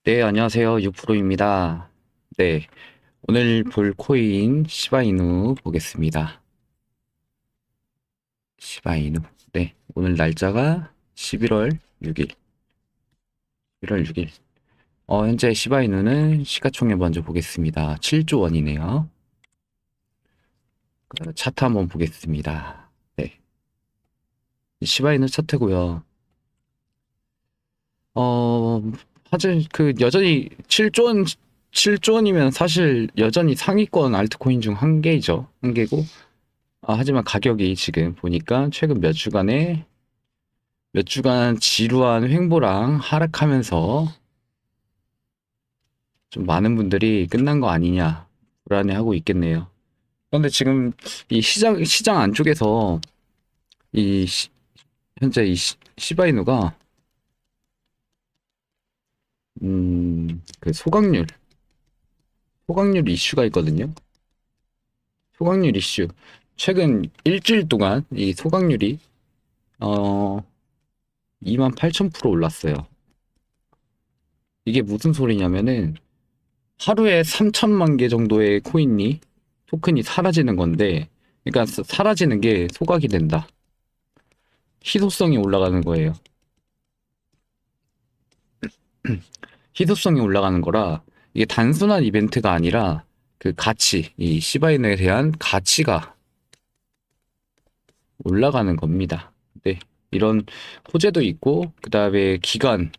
네, 안녕하세요. 유프로입니다. 네, 오늘 볼 코인 시바이누 보겠습니다. 시바이누. 네, 오늘 날짜가 11월 6일. 11월 6일. 현재 시바이누는 시가총액 먼저 보겠습니다. 7조 원이네요. 차트 한번 보겠습니다. 네, 시바이누 차트고요. 어, 사실 여전히 7조 원, 7조 원이면 사실 여전히 상위권 알트코인 중 한 개죠. 한 개고. 하지만 가격이 지금 보니까 최근 몇 주간 지루한 횡보랑 하락하면서 좀 많은 분들이 끝난 거 아니냐 불안해하고 있겠네요. 그런데 지금 이 시장 안쪽에서 이 현재 이 시바이누가 그 소각률 이슈가 있거든요. 소각률 이슈. 최근 일주일 동안 이 소각률이 어 28,000% 올랐어요. 이게 무슨 소리냐면은 하루에 3천만 개 정도의 토큰이 사라지는 건데, 그러니까 사라지는 게 소각이 된다. 희소성이 올라가는 거예요. 희소성이 올라가는 거라, 이게 단순한 이벤트가 아니라, 그 가치, 이 시바인에 대한 가치가 올라가는 겁니다. 네. 이런 호재도 있고, 그 다음에 기관,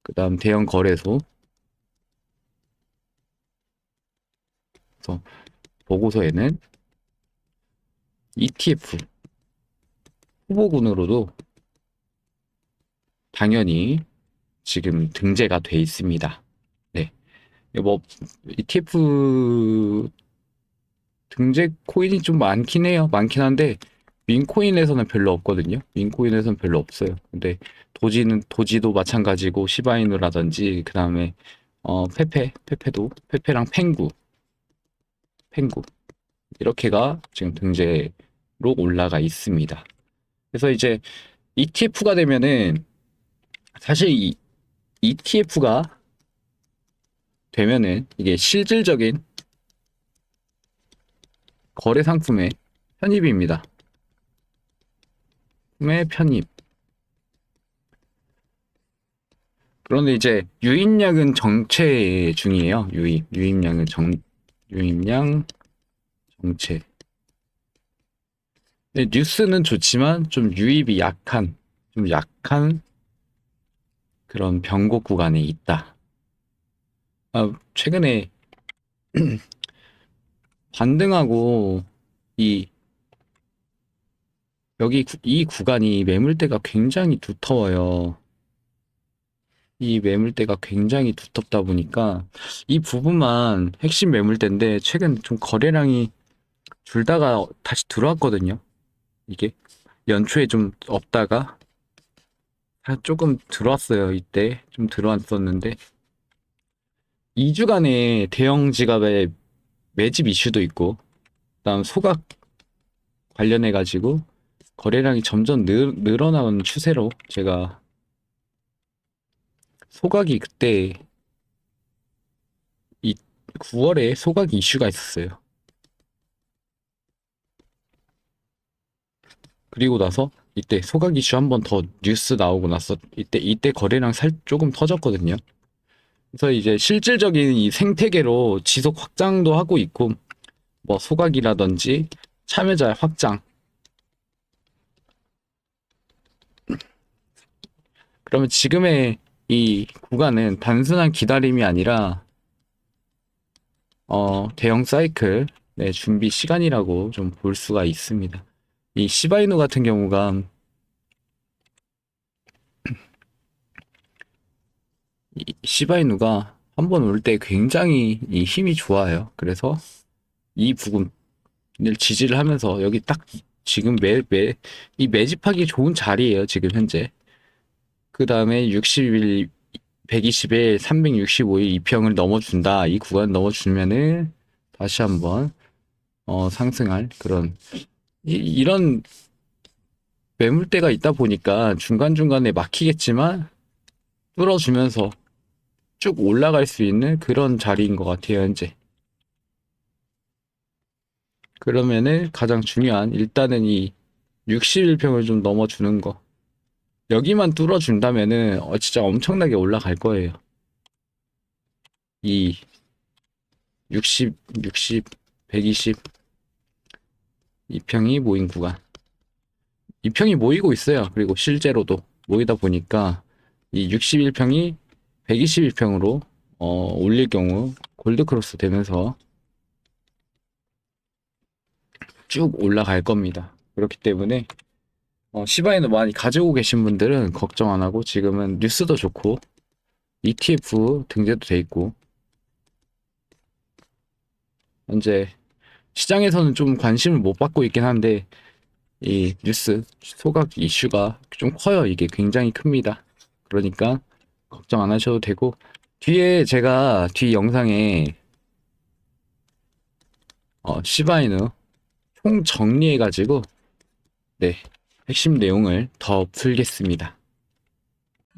그 다음 대형 거래소, 그래서 보고서에는 ETF 후보군으로도 당연히 지금 등재가 돼 있습니다. 네. 뭐 ETF 등재 코인이 좀 많긴 해요. 많긴 한데 민코인에서는 별로 없거든요. 민코인에서는 별로 없어요. 근데 도지도 마찬가지고 시바이누라든지 그다음에 페페랑 펭구 이렇게가 지금 등재로 올라가 있습니다. 그래서 이제 ETF가 되면은 사실 이 ETF가 되면은 이게 실질적인 거래 상품의 편입입니다. 의 편입. 그런데 이제 유입량은 정체 중이에요. 유입량 정체. 근데 뉴스는 좋지만 좀 약한 그런 변곡 구간에 있다. 최근에 반등하고 이 이 구간이 매물대가 굉장히 두터워요. 이 매물대가 굉장히 두텁다 보니까 이 부분만 핵심 매물대인데 최근 좀 거래량이 줄다가 다시 들어왔거든요. 이게 연초에 좀 없다가 조금 들어왔어요. 이때 좀 들어왔었는데 2주간의 대형 지갑의 매집 이슈도 있고 그다음 소각 관련해 가지고 거래량이 점점 늘어나는 추세로 제가 소각이 그때 이 9월에 소각 이슈가 있었어요. 그리고 나서 이때 소각 이슈 한 번 더 뉴스 나오고 나서 이때 거래량 조금 터졌거든요. 그래서 이제 실질적인 이 생태계로 지속 확장도 하고 있고 뭐 소각이라든지 참여자 확장. 그러면 지금의 이 구간은 단순한 기다림이 아니라 대형 사이클의 준비 시간이라고 좀 볼 수가 있습니다. 이 시바이누 같은 경우가 이 시바이누가 한 번 올 때 굉장히 이 힘이 좋아요. 그래서 이 부분을 지지를 하면서 여기 딱 지금 이 매집하기 좋은 자리예요. 지금 현재. 그 다음에 60일, 120일, 365일 이평을 넘어준다. 이 구간 넘어주면은 다시 한번 상승할 그런 이런 매물대가 있다 보니까 중간중간에 막히겠지만 뚫어주면서 쭉 올라갈 수 있는 그런 자리인 것 같아요, 현재. 그러면은 가장 중요한 일단은 이 61평을 좀 넘어주는 거. 여기만 뚫어준다면은 진짜 엄청나게 올라갈 거예요. 이 60, 120 2평이 모인 구간. 2평이 모이고 있어요. 그리고 실제로도 모이다 보니까 이 61평이 121평으로 올릴 경우 골드크로스 되면서 쭉 올라갈 겁니다. 그렇기 때문에 시바이누 많이 가지고 계신 분들은 걱정 안 하고 지금은 뉴스도 좋고 ETF 등재도 돼 있고 현재 시장에서는 좀 관심을 못 받고 있긴 한데 이 뉴스 소각 이슈가 좀 커요. 이게 굉장히 큽니다. 그러니까 걱정 안 하셔도 되고 뒤에 제가 뒤 영상에 시바이누 총 정리해가지고 네 핵심 내용을 더 풀겠습니다.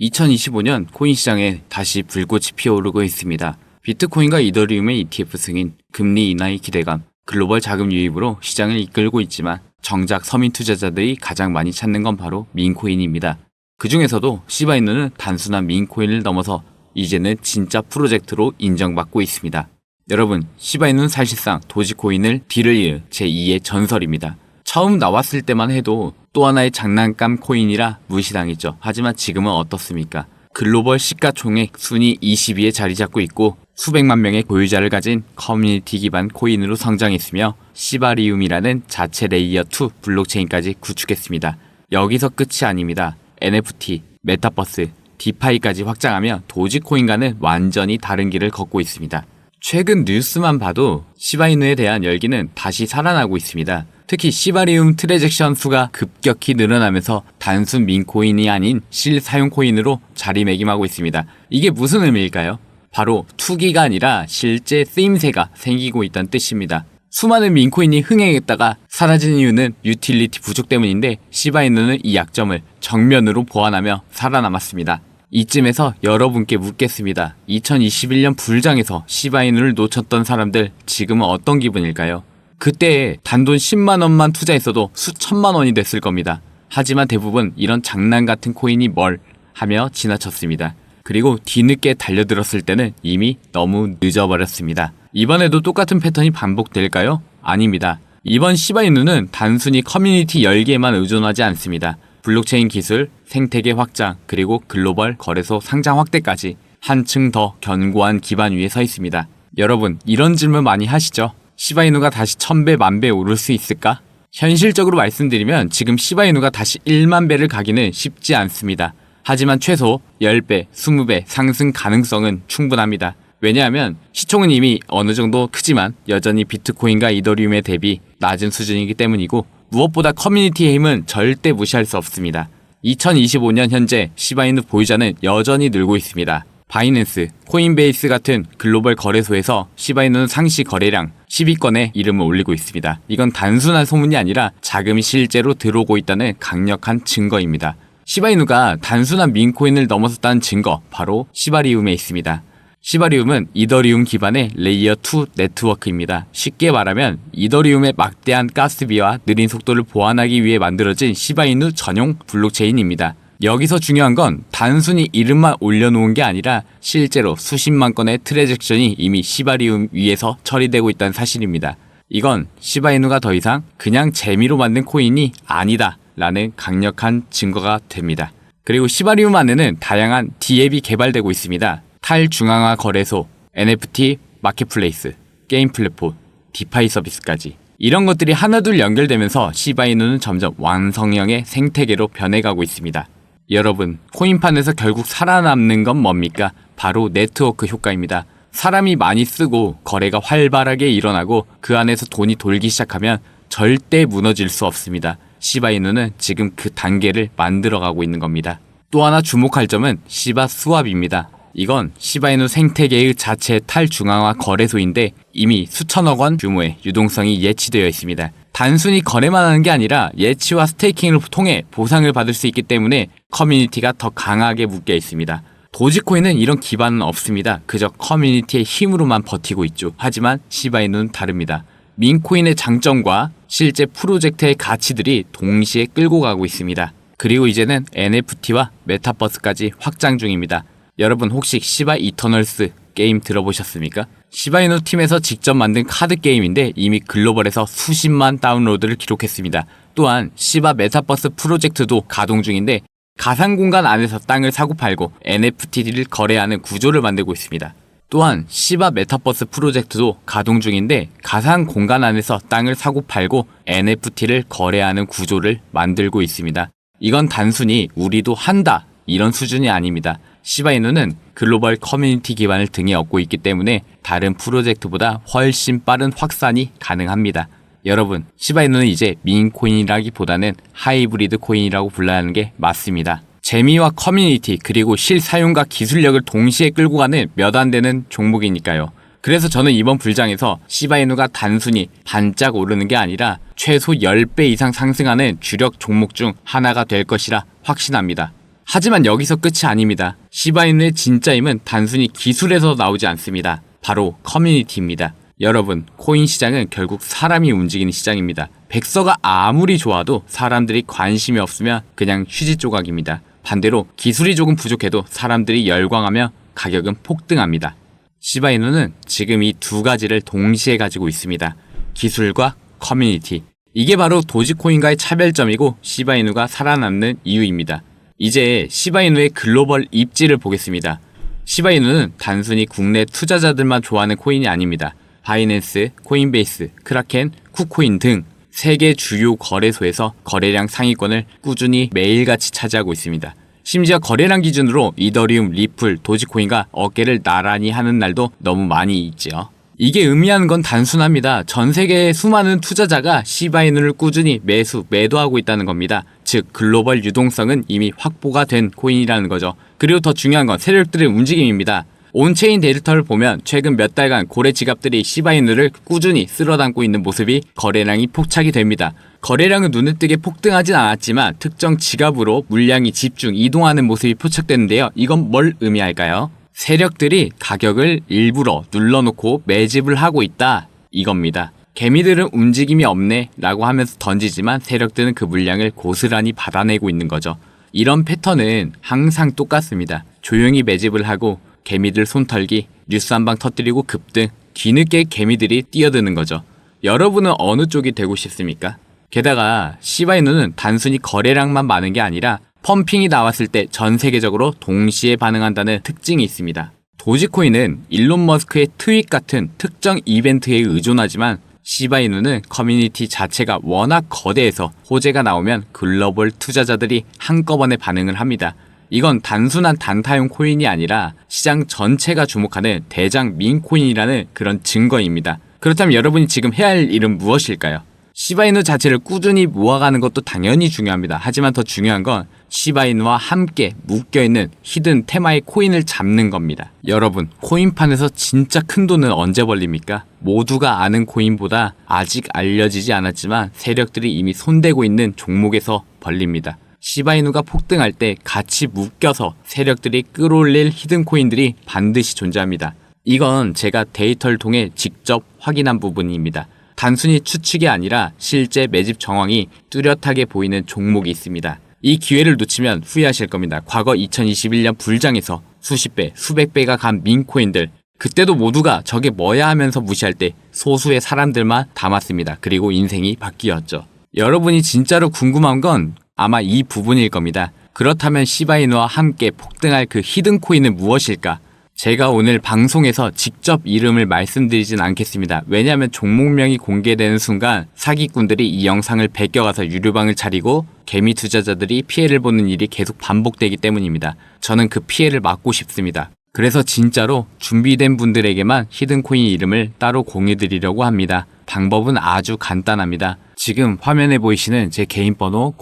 2025년 코인 시장에 다시 불꽃이 피어오르고 있습니다. 비트코인과 이더리움의 ETF 승인, 금리 인하의 기대감, 글로벌 자금 유입으로 시장을 이끌고 있지만 정작 서민 투자자들이 가장 많이 찾는 건 바로 민코인입니다. 그 중에서도 시바이누는 단순한 민코인을 넘어서 이제는 진짜 프로젝트로 인정받고 있습니다. 여러분, 시바이누는 사실상 도지코인을 뒤를 이을 제2의 전설입니다. 처음 나왔을 때만 해도 또 하나의 장난감 코인이라 무시당했죠. 하지만 지금은 어떻습니까? 글로벌 시가총액 순위 20위에 자리 잡고 있고 수백만 명의 보유자를 가진 커뮤니티 기반 코인으로 성장했으며 시바리움이라는 자체 레이어2 블록체인까지 구축했습니다. 여기서 끝이 아닙니다. NFT, 메타버스, 디파이까지 확장하며 도지코인과는 완전히 다른 길을 걷고 있습니다. 최근 뉴스만 봐도 시바이누에 대한 열기는 다시 살아나고 있습니다. 특히 시바리움 트랜잭션 수가 급격히 늘어나면서 단순 민코인이 아닌 실사용 코인으로 자리매김하고 있습니다. 이게 무슨 의미일까요? 바로 투기가 아니라 실제 쓰임새가 생기고 있다는 뜻입니다. 수많은 민코인이 흥행했다가 사라진 이유는 유틸리티 부족 때문인데 시바이누는 이 약점을 정면으로 보완하며 살아남았습니다. 이쯤에서 여러분께 묻겠습니다. 2021년 불장에서 시바이누를 놓쳤던 사람들 지금은 어떤 기분일까요? 그때 단돈 10만원만 투자했어도 수천만 원이 됐을 겁니다. 하지만 대부분 이런 장난 같은 코인이 뭘 하며 지나쳤습니다. 그리고 뒤늦게 달려들었을 때는 이미 너무 늦어버렸습니다. 이번에도 똑같은 패턴이 반복될까요? 아닙니다. 이번 시바이누는 단순히 커뮤니티 열기에만 의존하지 않습니다. 블록체인 기술, 생태계 확장, 그리고 글로벌 거래소 상장 확대까지 한층 더 견고한 기반 위에 서 있습니다. 여러분, 이런 질문 많이 하시죠? 시바이누가 다시 1000배, 만배 오를 수 있을까? 현실적으로 말씀드리면 지금 시바이누가 다시 1만 배를 가기는 쉽지 않습니다. 하지만 최소 10배, 20배 상승 가능성은 충분합니다. 왜냐하면 시총은 이미 어느 정도 크지만 여전히 비트코인과 이더리움에 대비 낮은 수준이기 때문이고 무엇보다 커뮤니티의 힘은 절대 무시할 수 없습니다. 2025년 현재 시바이누 보유자는 여전히 늘고 있습니다. 바이낸스, 코인베이스 같은 글로벌 거래소에서 시바이누 상시 거래량 10위권에 이름을 올리고 있습니다. 이건 단순한 소문이 아니라 자금이 실제로 들어오고 있다는 강력한 증거입니다. 시바이누가 단순한 민코인을 넘어섰다는 증거, 바로 시바리움에 있습니다. 시바리움은 이더리움 기반의 레이어2 네트워크입니다. 쉽게 말하면 이더리움의 막대한 가스비와 느린 속도를 보완하기 위해 만들어진 시바이누 전용 블록체인입니다. 여기서 중요한 건 단순히 이름만 올려놓은 게 아니라 실제로 수십만 건의 트랜잭션이 이미 시바리움 위에서 처리되고 있다는 사실입니다. 이건 시바이누가 더 이상 그냥 재미로 만든 코인이 아니다 라는 강력한 증거가 됩니다. 그리고 시바리움 안에는 다양한 D앱이 개발되고 있습니다. 탈중앙화 거래소, NFT, 마켓플레이스, 게임 플랫폼, 디파이 서비스까지 이런 것들이 하나둘 연결되면서 시바이누는 점점 완성형의 생태계로 변해가고 있습니다. 여러분, 코인판에서 결국 살아남는 건 뭡니까? 바로 네트워크 효과입니다. 사람이 많이 쓰고 거래가 활발하게 일어나고 그 안에서 돈이 돌기 시작하면 절대 무너질 수 없습니다. 시바이누는 지금 그 단계를 만들어가고 있는 겁니다. 또 하나 주목할 점은 시바 스왑입니다. 이건 시바이누 생태계의 자체 탈중앙화 거래소인데 이미 수천억 원 규모의 유동성이 예치되어 있습니다. 단순히 거래만 하는 게 아니라 예치와 스테이킹을 통해 보상을 받을 수 있기 때문에 커뮤니티가 더 강하게 묶여 있습니다. 도지코인은 이런 기반은 없습니다. 그저 커뮤니티의 힘으로만 버티고 있죠. 하지만 시바이누는 다릅니다. 민코인의 장점과 실제 프로젝트의 가치들이 동시에 끌고 가고 있습니다. 그리고 이제는 NFT와 메타버스까지 확장 중입니다. 여러분 혹시 시바 이터널스 게임 들어보셨습니까? 시바이누 팀에서 직접 만든 카드 게임인데 이미 글로벌에서 수십만 다운로드를 기록했습니다. 또한 시바 메타버스 프로젝트도 가동 중인데 가상 공간 안에서 땅을 사고 팔고 NFT를 거래하는 구조를 만들고 있습니다. 또한 시바 메타버스 프로젝트도 가동 중인데 가상 공간 안에서 땅을 사고 팔고 NFT를 거래하는 구조를 만들고 있습니다. 이건 단순히 우리도 한다 이런 수준이 아닙니다. 시바이누는 글로벌 커뮤니티 기반을 등에 업고 있기 때문에 다른 프로젝트보다 훨씬 빠른 확산이 가능합니다. 여러분, 시바이누는 이제 민코인이라기보다는 하이브리드 코인이라고 불러야 하는 게 맞습니다. 재미와 커뮤니티 그리고 실사용과 기술력을 동시에 끌고 가는 몇 안 되는 종목이니까요. 그래서 저는 이번 불장에서 시바이누가 단순히 반짝 오르는 게 아니라 최소 10배 이상 상승하는 주력 종목 중 하나가 될 것이라 확신합니다. 하지만 여기서 끝이 아닙니다. 시바이누의 진짜 힘은 단순히 기술에서 나오지 않습니다. 바로 커뮤니티입니다. 여러분, 코인 시장은 결국 사람이 움직이는 시장입니다. 백서가 아무리 좋아도 사람들이 관심이 없으면 그냥 휴지 조각입니다. 반대로 기술이 조금 부족해도 사람들이 열광하며 가격은 폭등합니다. 시바이누는 지금 이 두 가지를 동시에 가지고 있습니다. 기술과 커뮤니티. 이게 바로 도지코인과의 차별점이고 시바이누가 살아남는 이유입니다. 이제 시바이누의 글로벌 입지를 보겠습니다. 시바이누는 단순히 국내 투자자들만 좋아하는 코인이 아닙니다. 바이낸스, 코인베이스, 크라켄, 쿠코인 등 세계 주요 거래소에서 거래량 상위권을 꾸준히 매일같이 차지하고 있습니다. 심지어 거래량 기준으로 이더리움, 리플, 도지코인과 어깨를 나란히 하는 날도 너무 많이 있지요. 이게 의미하는 건 단순합니다. 전 세계의 수많은 투자자가 시바이누를 꾸준히 매도하고 있다는 겁니다. 즉 글로벌 유동성은 이미 확보가 된 코인이라는 거죠. 그리고 더 중요한 건 세력들의 움직임입니다. 온체인 데이터를 보면 최근 몇 달간 고래 지갑들이 시바이누를 꾸준히 쓸어담고 있는 모습이 거래량이 포착이 됩니다. 거래량은 눈에 띄게 폭등하진 않았지만 특정 지갑으로 물량이 집중 이동하는 모습이 포착되는데요. 이건 뭘 의미할까요? 세력들이 가격을 일부러 눌러놓고 매집을 하고 있다 이겁니다. 개미들은 움직임이 없네 라고 하면서 던지지만 세력들은 그 물량을 고스란히 받아내고 있는 거죠. 이런 패턴은 항상 똑같습니다. 조용히 매집을 하고 개미들 손털기, 뉴스 한 방 터뜨리고 급등, 뒤늦게 개미들이 뛰어드는 거죠. 여러분은 어느 쪽이 되고 싶습니까? 게다가 시바이누는 단순히 거래량만 많은 게 아니라 펌핑이 나왔을 때 전 세계적으로 동시에 반응한다는 특징이 있습니다. 도지코인은 일론 머스크의 트윗 같은 특정 이벤트에 의존하지만 시바이누는 커뮤니티 자체가 워낙 거대해서 호재가 나오면 글로벌 투자자들이 한꺼번에 반응을 합니다. 이건 단순한 단타용 코인이 아니라 시장 전체가 주목하는 대장 민코인이라는 그런 증거입니다. 그렇다면 여러분이 지금 해야 할 일은 무엇일까요? 시바이누 자체를 꾸준히 모아가는 것도 당연히 중요합니다. 하지만 더 중요한 건 시바이누와 함께 묶여있는 히든 테마의 코인을 잡는 겁니다. 여러분, 코인판에서 진짜 큰 돈은 언제 벌립니까? 모두가 아는 코인보다 아직 알려지지 않았지만 세력들이 이미 손대고 있는 종목에서 벌립니다. 시바이누가 폭등할 때 같이 묶여서 세력들이 끌어올릴 히든 코인들이 반드시 존재합니다. 이건 제가 데이터를 통해 직접 확인한 부분입니다. 단순히 추측이 아니라 실제 매집 정황이 뚜렷하게 보이는 종목이 있습니다. 이 기회를 놓치면 후회하실 겁니다. 과거 2021년 불장에서 수십 배, 수백 배가 간 민코인들, 그때도 모두가 저게 뭐야 하면서 무시할 때 소수의 사람들만 담았습니다. 그리고 인생이 바뀌었죠. 여러분이 진짜로 궁금한 건 아마 이 부분일 겁니다. 그렇다면 시바이누와 함께 폭등할 그 히든 코인은 무엇일까? 제가 오늘 방송에서 직접 이름을 말씀드리진 않겠습니다. 왜냐하면 종목명이 공개되는 순간 사기꾼들이 이 영상을 베껴가서 유료방을 차리고 개미 투자자들이 피해를 보는 일이 계속 반복되기 때문입니다. 저는 그 피해를 막고 싶습니다. 그래서 진짜로 준비된 분들에게만 히든코인 이름을 따로 공유드리려고 합니다. 방법은 아주 간단합니다. 지금 화면에 보이시는 제 개인 번호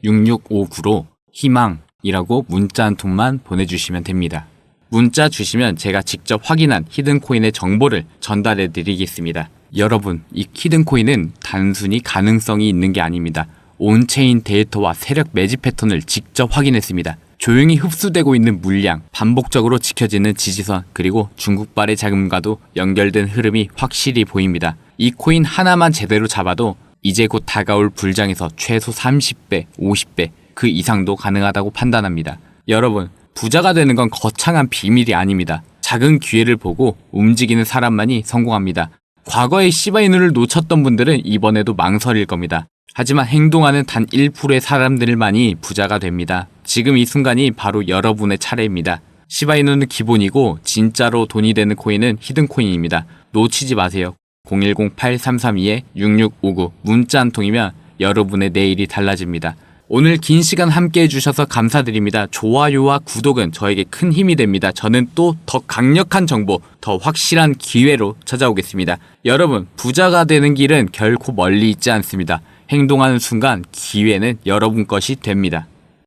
010-8332-6659로 희망이라고 문자 한 통만 보내주시면 됩니다. 문자 주시면 제가 직접 확인한 히든코인의 정보를 전달해 드리겠습니다. 여러분, 이 히든코인은 단순히 가능성이 있는 게 아닙니다. 온체인 데이터와 세력 매집 패턴을 직접 확인했습니다. 조용히 흡수되고 있는 물량, 반복적으로 지켜지는 지지선, 그리고 중국발의 자금과도 연결된 흐름이 확실히 보입니다. 이 코인 하나만 제대로 잡아도 이제 곧 다가올 불장에서 최소 30배, 50배 그 이상도 가능하다고 판단합니다. 여러분, 부자가 되는 건 거창한 비밀이 아닙니다. 작은 기회를 보고 움직이는 사람만이 성공합니다. 과거에 시바이누를 놓쳤던 분들은 이번에도 망설일 겁니다. 하지만 행동하는 단 1%의 사람들만이 부자가 됩니다. 지금 이 순간이 바로 여러분의 차례입니다. 시바이누는 기본이고 진짜로 돈이 되는 코인은 히든코인입니다. 놓치지 마세요. 010-8332-6659 문자 한 통이면 여러분의 내일이 달라집니다. 오늘 긴 시간 함께 해주셔서 감사드립니다. 좋아요와 구독은 저에게 큰 힘이 됩니다. 저는 또 더 강력한 정보, 더 확실한 기회로 찾아오겠습니다. 여러분, 부자가 되는 길은 결코 멀리 있지 않습니다. 행동하는 순간 기회는 여러분 것이 됩니다.